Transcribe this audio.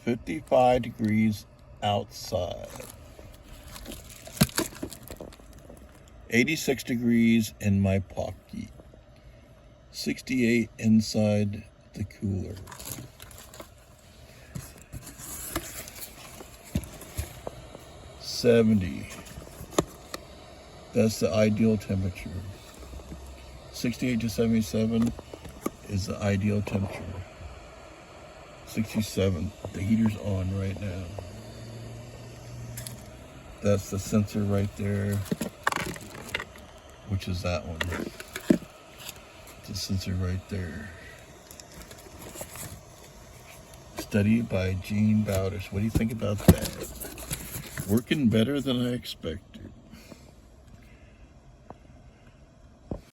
55 degrees outside. 86 degrees in my pocket. 68 inside the cooler. $70. That's the ideal temperature. 68 to 77 is the ideal temperature. 67. The heater's on right now. That's the sensor right there, which is that one. The sensor right there. Study by Bowdish. What do you think about that? Working better than I expected.